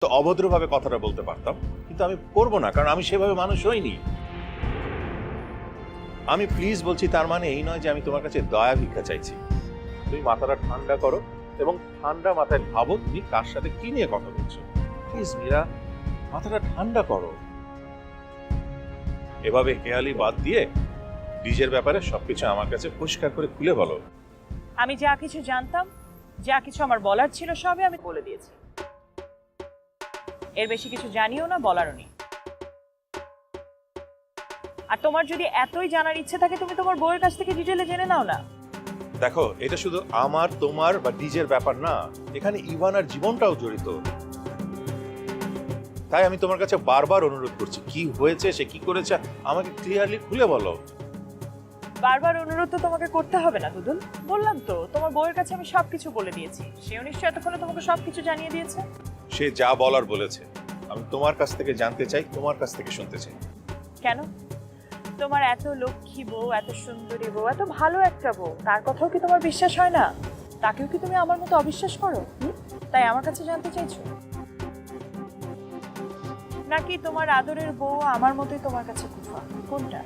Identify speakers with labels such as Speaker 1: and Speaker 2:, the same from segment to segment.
Speaker 1: তো অভদ্রভাবে কথাটা বলতে পারতাম, কিন্তু আমি করবো না, কারণ আমি সেভাবে মানুষ হইনি। আমি প্লিজ বলছি, তার মানে এই নয় যে আমি তোমার কাছে দয়া ভিক্ষা চাইছি। তুমি মাথাটা ঠান্ডা করো এবং ঠান্ডা মাথায় ভাবো তুমি কার সাথে কি নিয়ে কথা বলছো। প্লিজ মীরা, মাথাটা ঠান্ডা করো। এভাবে হেয়ালি বাদ দিয়ে ডিজের ব্যাপারে সবকিছু আমার কাছে পরিষ্কার করে খুলে বলো।
Speaker 2: আমি যা কিছু জানতাম, যা কিছু আমার বলার ছিল, সবই আমি বলে দিয়েছি। এর বেশি কিছু জানিও না, বলারও নেই। আর তোমার যদি এতই জানার ইচ্ছে থাকে, তুমি তোমার বউয়ের কাছ থেকে ডিটেলে জেনে নাও না।
Speaker 1: দেখো, এটা শুধু আমার তোমার বা ডিজের ব্যাপার না, এখানে ইভানার জীবনটাও জড়িত। তাই আমি তোমার কাছে বারবার অনুরোধ করছি, কি হয়েছে, সে কি করেছে, আমাকে ক্লিয়ারলি খুলে বলো।
Speaker 2: বারবার অনুরোধ তো তোমাকে করতে হবে না দুদুল, বললাম তো তোমার বউয়ের কাছে আমি সবকিছু বলে দিয়েছি। সেও নিশ্চয়ই এতক্ষণে তোমাকে সবকিছু জানিয়ে দিয়েছে।
Speaker 1: সে যা বলার বলেছে, আমি তোমার কাছ থেকে জানতে চাই, তোমার কাছ থেকে শুনতে চাই।
Speaker 2: কেন? তোমার এত লক্ষ্মী বউ, এত সুন্দরী বউ, এত ভালো একটা বউ, তার কথাও কি তোমার বিশ্বাস হয় না? তাকেও কি তুমি আমার মতো অবিশ্বাস করো? তাই আমার কাছে জানতে চাইছো? নাকি তোমার আদরের বউ আমার মতোই তোমার কাছে কুফা? কোনটা?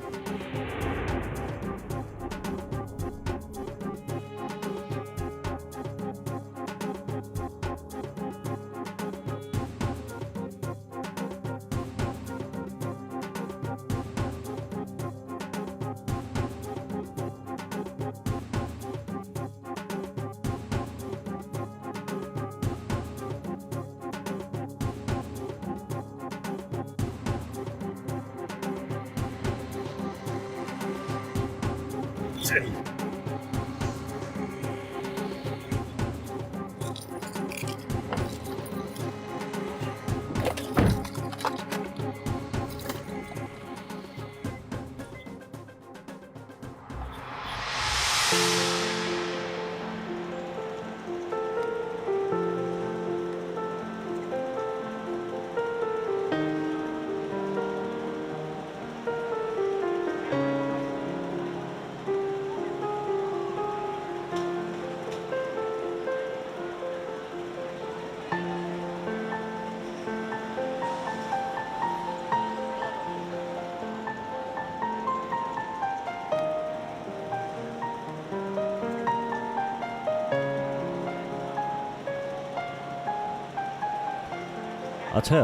Speaker 3: আচ্ছা,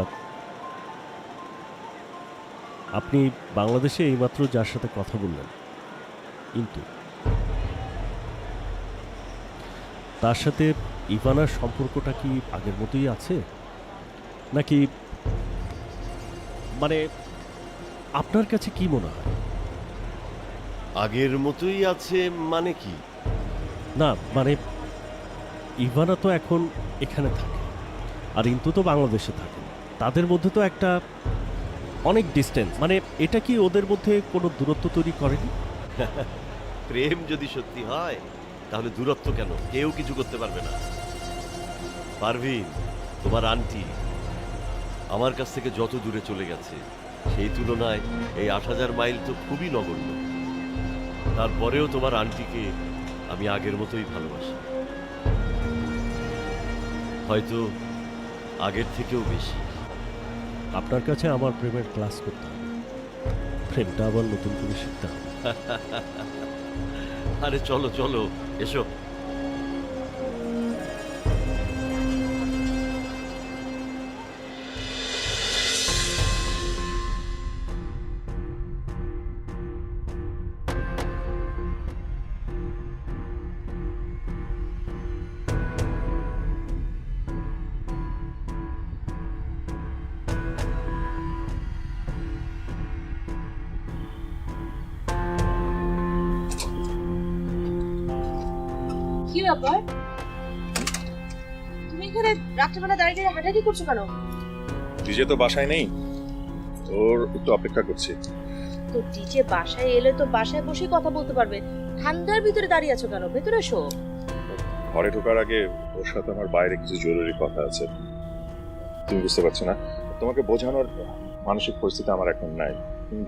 Speaker 3: আপনি বাংলাদেশে এইমাত্র যার সাথে কথা বললেন, কিন্তু তার সাথে ইভানার সম্পর্কটা কি আগের মতোই আছে, নাকি মানে আপনার কাছে কি মনে হয়?
Speaker 4: আগের মতোই আছে মানে কি?
Speaker 3: না মানে ইভানা তো এখন এখানে থাকে, আর ইন্তু তো বাংলাদেশে থাকে। তাদের মধ্যে তো একটা অনেক ডিস্টেন্স, মানে এটা কি ওদের মধ্যে কোনো দূরত্ব তৈরি করেনি?
Speaker 4: প্রেম যদি সত্যি হয় তাহলে দূরত্ব কেন? কেউ কিছু করতে পারবে না। পারভিন, তোমার আন্টি আমার কাছ থেকে যত দূরে চলে গেছে, সেই তুলনায় এই ৮,০০০ মাইল তো খুবই নগণ্য। তারপরেও তোমার আন্টিকে আমি আগের মতোই ভালোবাসি, হয়তো আগের থেকেও বেশি।
Speaker 3: আপনার কাছে আমার প্রেমের ক্লাস করতে হবে, প্রেমটা আবার নতুন করে শিখতে হবে।
Speaker 4: আরে চলো চলো, এসো।
Speaker 5: কি ব্যাপার? তুমি এখানে রাত্রেবেলা দাঁড়িয়ে হাঁটাহাঁটি করছো কেন?
Speaker 1: ডিজে তো বাসায় নেই, ওর একটু অপেক্ষা করছি।
Speaker 5: তো ডিজে বাসায় এলে তো বাসায় বসে কথা বলতে পারবে, ঠান্ডার ভিতরে দাঁড়িয়ে আছো কেন? ভেতরে এসো।
Speaker 1: ঘরে ঢোকার আগে ওর সাথে আমার বাইরে কিছু জরুরি কথা আছে। তুমি বুঝতে পারছো না, তোমাকে বোঝানোর মানসিক পরিস্থিতি আমার এখন নাই। তুমি